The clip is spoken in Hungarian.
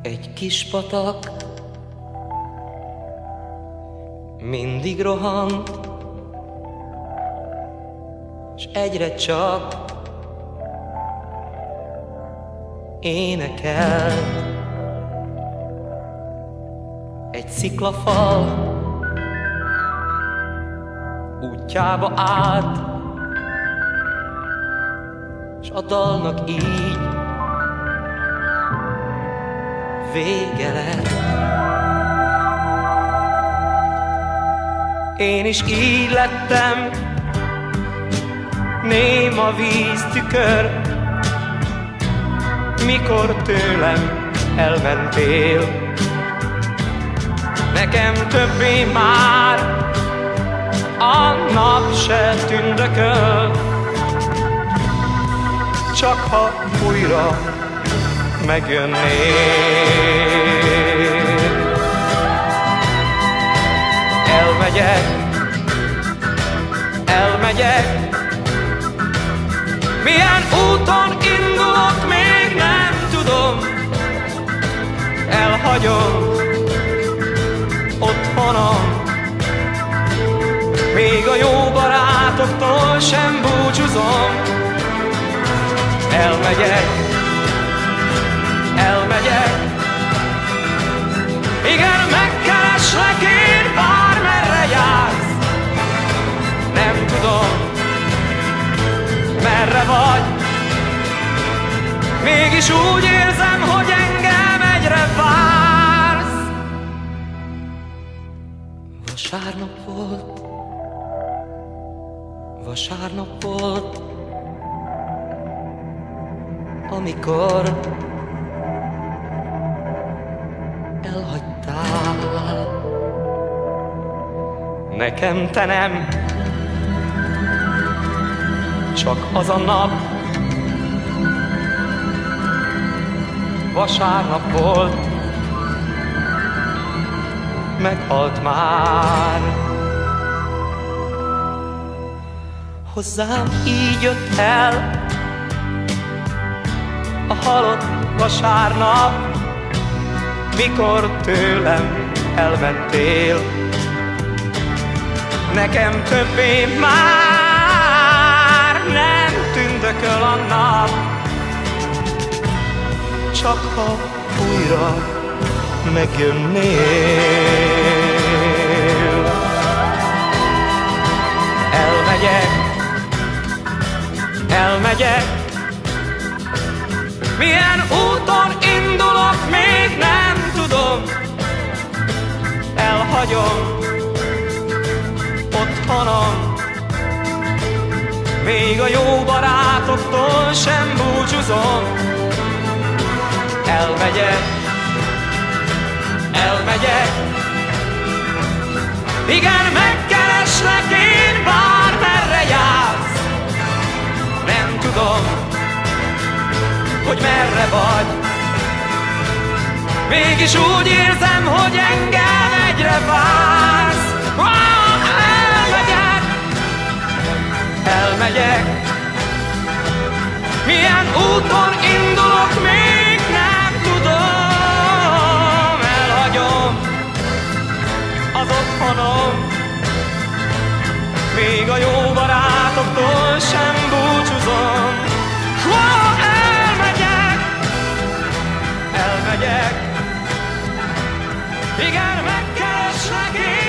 Egy kis patak mindig rohan, s egyre csak énekel. Egy sziklafal útjába állt, s a dalnak így vége lett. Én is így lettem, néma víztükör, mikor tőlem elmentél. Nekem többé már a nap se tündököl, csak ha újra megjönnél. Elmegyek, milyen úton indulok, még nem tudom. Elhagyom otthonom, még a jó barátoktól sem búcsúzom. Elmegyek, igen, megkereslek én, bármerre jársz. Nem tudom, merre vagy, mégis úgy érzem, hogy engem egyre vársz. Vasárnap volt, amikor elhagytál. Nekem te nem, csak az a nap. Vasárnap volt, meghalt már. Hozzám így jött el a halott vasárnap, mikor tőlem elmentél. Nekem többé már nem tündököl a nap, csak ha újra megjönnél. Elmegyek, milyen úton indulok, még nem tudom. Elhagyom otthonom, még a jó barátoktól sem búcsúzom. Elmegyek, igen, megkereslek én, bármerre jársz. Nem tudom, hogy merre vagy, mégis úgy érzem, hogy engem egyre vársz. Elmegyek, milyen úton indulok, még nem tudom. Elhagyom az otthonom, még a jó barátoktól sem búcsúzom. Elmegyek, igen, megkereslek én.